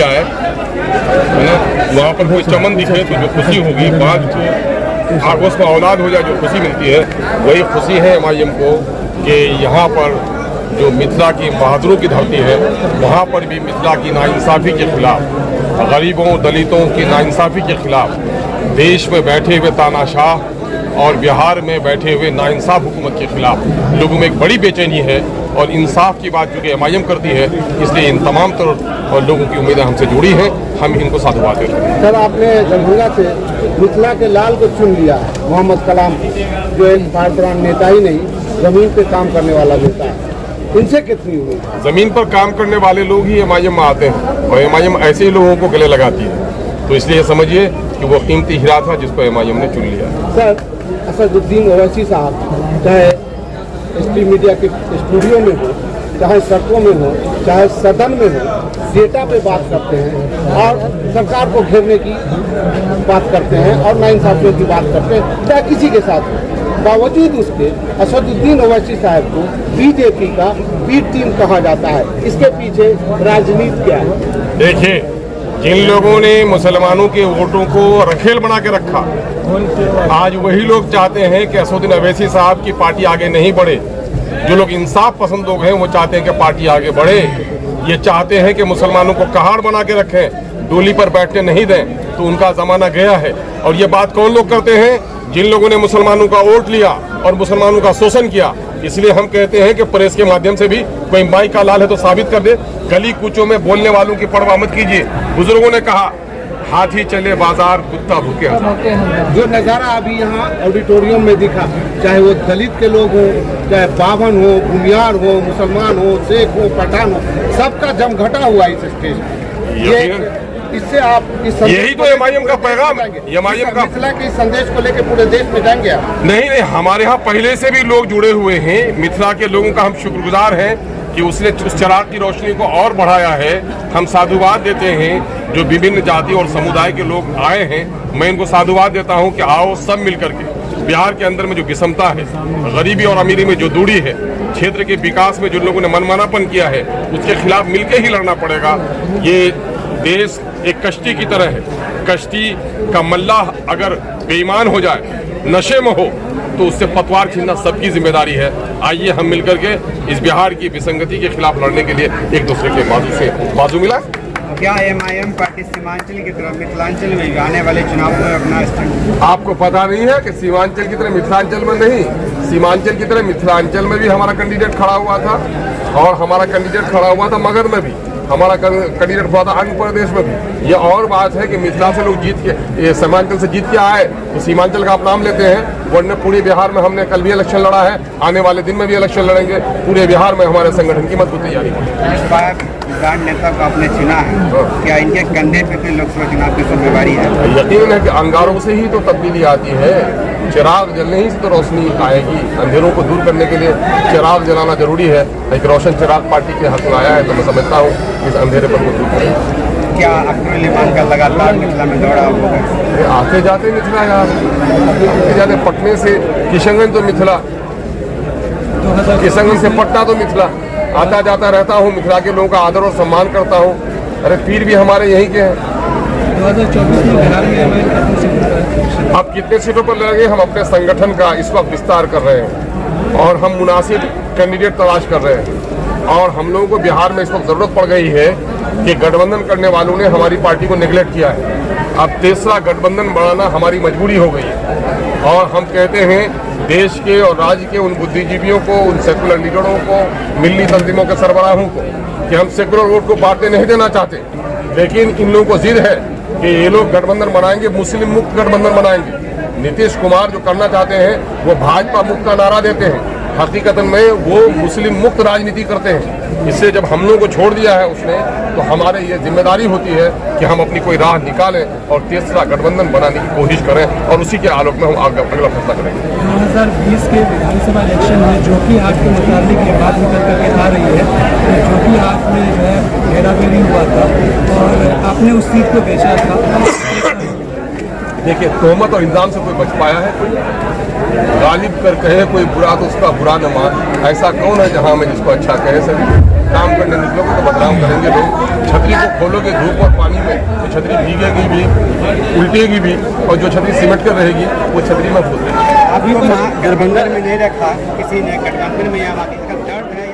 जाए, है ना, वहाँ पर कोई चमन दिखे तो जो खुशी होगी, बाग आगोश में औलाद हो जाए जो खुशी मिलती है, वही खुशी है MIM को कि यहाँ पर जो मिथिला की बहादुरों की धरती है, वहाँ पर भी मिथिला की नाइंसाफ़ी के खिलाफ, गरीबों दलितों की नाइंसाफ़ी के खिलाफ, देश में बैठे हुए तानाशाह और बिहार में बैठे हुए नाइंसाफ हुकूमत के खिलाफ लोगों में एक बड़ी बेचैनी है। और इंसाफ की बात चूँकि MIM करती है, इसलिए इन तमाम तरह लोगों की उम्मीदें हमसे जुड़ी हैं, हम इनको साधुवाद देते हैं। सर, आपने दरभंगा से मिथिला के लाल को चुन लिया है, मोहम्मद कलाम, जो एक भारत नेता ही नहीं, जमीन पे काम करने वाला नेता है, इनसे कितनी उम्मीद? ज़मीन पर काम करने वाले लोग ही MIM में आते हैं और MIM ऐसे ही लोगों को गले लगाती है, तो इसलिए समझिए कि वो कीमती हीरा था जिसको MIM ने चुन लिया। सर, असदुद्दीन ओवैसी साहब चाहे एसटी मीडिया के स्टूडियो में हो, चाहे सड़कों में हो, चाहे सदन में हो, डेटा पे बात करते हैं और सरकार को घेरने की बात करते हैं और नाइंसाफियों की बात करते हैं, चाहे किसी के साथ हो। बावजूद उसके असदुद्दीन ओवैसी साहब को बीजेपी का बी टीम कहा जाता है। इसके पीछे राजनीति क्या है? देखिए, जिन लोगों ने मुसलमानों के वोटों को रखेल बना के रखा, आज वही लोग चाहते हैं कि असदुद्दीन ओवैसी साहब की पार्टी आगे नहीं बढ़े। जो लोग इंसाफ पसंद लोग हैं वो चाहते हैं कि पार्टी आगे बढ़े। ये चाहते हैं कि मुसलमानों को कहाड़ बना के रखें, डोली पर बैठने नहीं दें, तो उनका ज़माना गया है। और ये बात कौन लोग करते हैं? जिन लोगों ने मुसलमानों का वोट लिया और मुसलमानों का शोषण किया। इसलिए हम कहते हैं कि प्रेस के माध्यम से भी कोई माई का लाल है तो साबित कर दे। गली कूचों में बोलने वालों की परवाह मत कीजिए। बुजुर्गों ने कहा, हाथी चले बाजार, कुत्ता भूखे हजार। जो नज़ारा अभी यहाँ ऑडिटोरियम में दिखा, चाहे वो दलित के लोग हों, चाहे बावन हो, भूमियार हो, मुसलमान हो, सिख हो, पठान हो, सबका जमघटा हुआ इस स्टेज पे। इससे आप यही तो MIM का पैगाम है। MIM का मिथिला के संदेश को लेकर पूरे देश में जाएंगे आप? नहीं, हमारे यहाँ पहले से भी लोग जुड़े हुए हैं। मिथिला के लोगों का हम शुक्रगुजार हैं कि उसने उस चिराग की रोशनी को और बढ़ाया है। हम साधुवाद देते हैं जो विभिन्न जाति और समुदाय के लोग आए हैं। मैं इनको साधुवाद देता हूं कि आओ सब मिल करके बिहार के अंदर में जो विषमता है, गरीबी और अमीरी में जो दूरी है, क्षेत्र के विकास में जो लोगों ने मनमानापन किया है, उसके खिलाफ मिलकर ही लड़ना पड़ेगा। ये देश एक कश्ती की तरह है। कश्ती का मल्लाह अगर बेईमान हो जाए, नशे में हो, तो उससे पतवार छीनना सबकी जिम्मेदारी है। आइए हम मिलकर के इस बिहार की विसंगति के खिलाफ लड़ने के लिए एक दूसरे के बाजू मिला। क्या MIM पार्टी सीमांचल की तरह मिथिलांचल में आने वाले चुनाव में अपना स्थान? आपको पता नहीं है कि सीमांचल की तरह मिथिलांचल में नहीं, सीमांचल की तरह मिथिलांचल में भी हमारा कैंडिडेट खड़ा हुआ था और हमारा कैंडिडेट खड़ा हुआ था मगध में भी, हमारा कैंडिडेट हुआ था आंध्र प्रदेश में भी। ये और बात है कि मिथिला से लोग जीत के, ये सीमांचल से जीत के आए तो सीमांचल का आप नाम लेते हैं, वरना पूरे बिहार में हमने कल भी इलेक्शन लड़ा है, आने वाले दिन में भी इलेक्शन लड़ेंगे। पूरे बिहार में हमारे संगठन की मजबूत तैयारी है। इस बार किसान नेता को आपने चुना है, क्या इनके कंधे पे फिर लोकसभा चुनाव की जिम्मेवारी है? यकीन है कि अंगारों से ही तो तब्दीली आती है, चिराग जलने ही से तो रोशनी आएगी। अंधेरों को दूर करने के लिए चिराग जलाना जरूरी है। एक रोशन चिराग पार्टी के हाथ में आया है तो मैं समझता हूँ इस अंधेरे पर को दूर करें। क्या अब्दुल इमाम का लगातार मिथिला में दौरा होगा? आते जाते मिथिला, यार आते जाते पटने से किशनगंज तो मिथिला, किशनगंज से पटना तो मिथिला, आता जाता रहता हूँ। मिथिला के लोगों का आदर और सम्मान करता हूँ। अरे पीर भी हमारे यहीं के हैं। 2024 में बिहार में अब कितने सीटों पर लड़ेंगे, हम अपने संगठन का इस वक्त विस्तार कर रहे हैं और हम मुनासिब कैंडिडेट तलाश कर रहे हैं। और हम लोगों को बिहार में इस वक्त ज़रूरत पड़ गई है कि गठबंधन करने वालों ने हमारी पार्टी को नेगलेक्ट किया है। अब तीसरा गठबंधन बनाना हमारी मजबूरी हो गई है। और हम कहते हैं देश के और राज्य के उन बुद्धिजीवियों को, उन सेकुलर लीडरों को, मिली तंजीमों के सरबराहों को कि हम सेकुलर वोट को बांटने नहीं देना चाहते, लेकिन इन लोगों को जिद है कि ये लोग गठबंधन बनाएंगे, मुस्लिम मुक्त गठबंधन बनाएंगे। नीतीश कुमार जो करना चाहते हैं वो भाजपा मुक्त का नारा देते हैं, हकीकतन में वो मुस्लिम मुक्त राजनीति करते हैं। इससे जब हम लोगों को छोड़ दिया है उसने, तो हमारे ये जिम्मेदारी होती है कि हम अपनी कोई राह निकालें और तीसरा गठबंधन बनाने की कोशिश करें और उसी के आलोक में हम अगला फैसला करेंगे। 2020 के विधानसभा इलेक्शन में जो कि आपके मुताबिक ये बात निकल करके आ रही है, जो कि आपने जो है घेराबेरी हुआ था और आपने उस सीट को बेचा था। देखिए, तोहमत और इल्ज़ाम से कोई बच पाया है? गालिब कर कहे कोई बुरा तो उसका बुरा न मान। ऐसा कौन है जहां में जिसको अच्छा कहे सके? काम करने निकलोगे तो बदनाम करेंगे लोग। छतरी को खोलोगे धूप और पानी में तो छतरी भीगेगी भी, उल्टेगी भी, और जो छतरी सिमट कर रहेगी वो छतरी में फूल रहेगी। अभी वो गठबंधन में नहीं रखा किसी ने, गठबंधन में यहाँ इसका दर्द है।